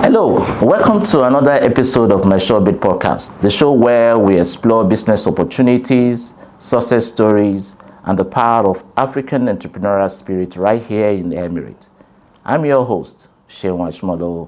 Hello, welcome to another episode of my Showbiz podcast, the show where we explore business opportunities, success stories, and the power of African entrepreneurial spirit right here in the Emirates. I'm your host, Shewan Ashmolo,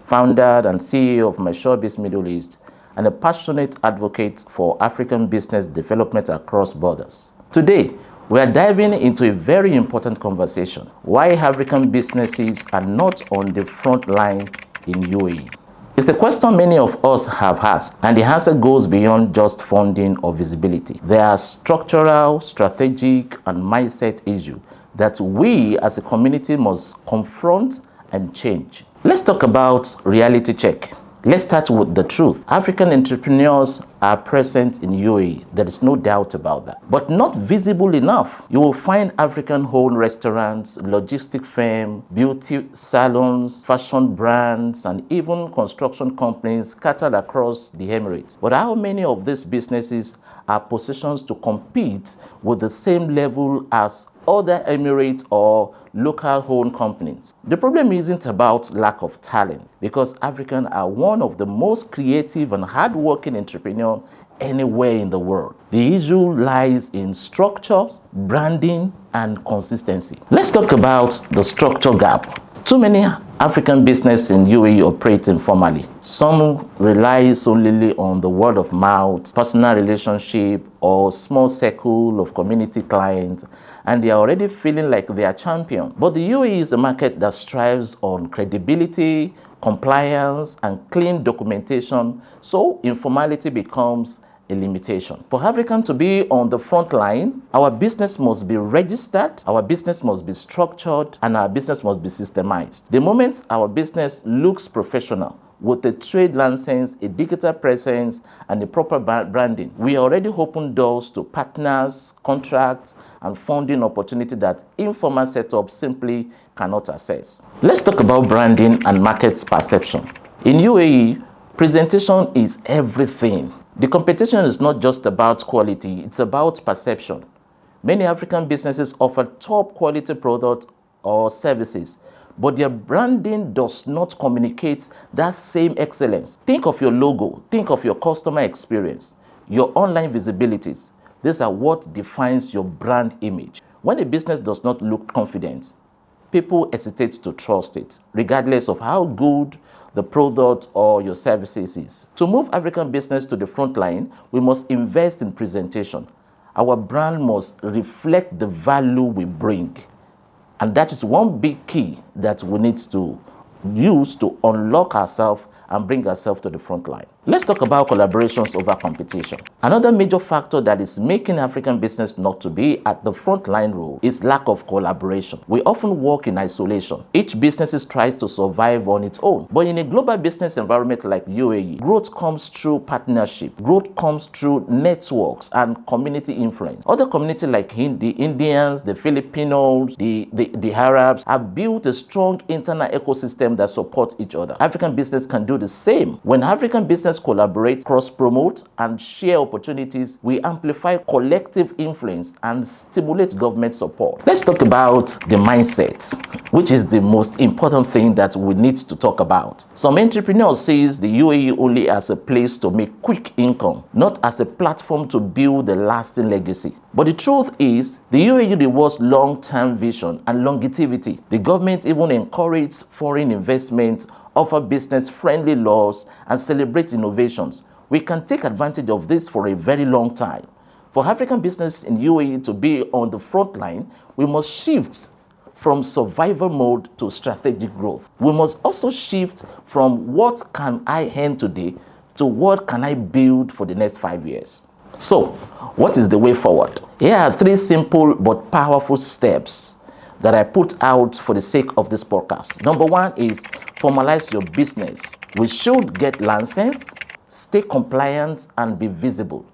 founder and CEO of my Showbiz Middle East, and a passionate advocate for African business development across borders. Today, we are diving into a very important conversation: why African businesses are not on the front line in UAE. It's a question many of us have asked, and the answer goes beyond just funding or visibility. There are structural, strategic, and mindset issues that we as a community must confront and change. Let's talk about reality check. Let's start with the truth. African entrepreneurs are present in UAE. There is no doubt about that, but not visible enough. You will find African-owned restaurants, logistic firms, beauty salons, fashion brands, and even construction companies scattered across the Emirates. But how many of these businesses are positioned to compete with the same level as other Emirates or local-owned companies? The problem isn't about lack of talent, because Africans are one of the most creative and hardworking entrepreneurs anywhere in the world. The issue lies in structure, branding, and consistency. Let's talk about the structure gap. Too many African businesses in UAE operate informally. Some rely solely on the word of mouth, personal relationship, or small circle of community clients, and they are already feeling like they are champion. But the UAE is a market that strives on credibility, compliance, and clean documentation, so informality becomes a limitation. For Africans to be on the front line, our business must be registered, our business must be structured, and our business must be systemized. The moment our business looks professional, with a trade license, a digital presence, and a proper branding, we already open doors to partners, contracts, and funding opportunity that informal setup simply cannot access. Let's talk about branding and market perception. In UAE, presentation is everything. The competition is not just about quality, it's about perception. Many African businesses offer top quality products or services, but their branding does not communicate that same excellence. Think of your logo, think of your customer experience, your online visibilities. These are what defines your brand image. When a business does not look confident, people hesitate to trust it, regardless of how good the product or your services is. To move African business to the front line, we must invest in presentation. Our brand must reflect the value we bring. And that is one big key that we need to use to unlock ourselves and bring ourselves to the front line. Let's talk about collaborations over competition. Another major factor that is making African business not to be at the front line role is lack of collaboration. We often work in isolation. Each business tries to survive on its own. But in a global business environment like UAE, growth comes through partnership. Growth comes through networks and community influence. Other communities like the Indians, the Filipinos, the Arabs have built a strong internal ecosystem that supports each other. African business can do the same. When African business collaborate, cross-promote, and share opportunities, we amplify collective influence and stimulate government support. Let's talk about the mindset, which is the most important thing that we need to talk about. Some entrepreneurs see the UAE only as a place to make quick income, not as a platform to build a lasting legacy. But the truth is, the UAE rewards long-term vision and longevity. The government even encourages foreign investment, offer business-friendly laws, and celebrate innovations. We can take advantage of this for a very long time. For African business in UAE to be on the front line, we must shift from survival mode to strategic growth. We must also shift from what can I earn today to what can I build for the next 5 years. So, what is the way forward? Here are 3 simple but powerful steps that I put out for the sake of this podcast. Number 1 is formalize your business. We should get licensed, stay compliant, and be visible.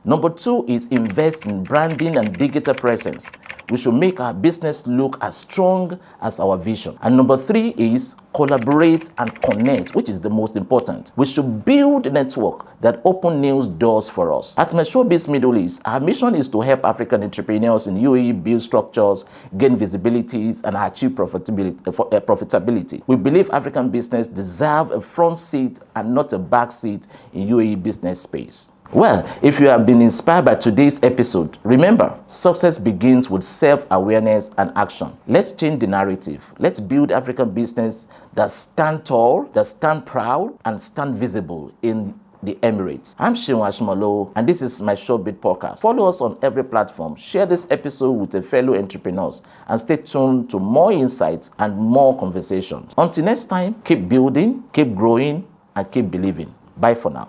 Number 2 is invest in branding and digital presence. We should make our business look as strong as our vision. And number 3 is collaborate and connect, which is the most important. We should build a network that open new doors for us. At MyShowbiz Middle East, our mission is to help African entrepreneurs in UAE build structures, gain visibilities, and achieve profitability. We believe African business deserve a front seat and not a back seat in UAE business space. Well, if you have been inspired by today's episode, remember, success begins with self-awareness and action. Let's change the narrative. Let's build African business that stand tall, that stand proud, and stand visible in the Emirates. I'm Shion Ashimolo, and this is my Showbiz podcast. Follow us on every platform. Share this episode with a fellow entrepreneurs, and stay tuned to more insights and more conversations. Until next time, keep building, keep growing, and keep believing. Bye for now.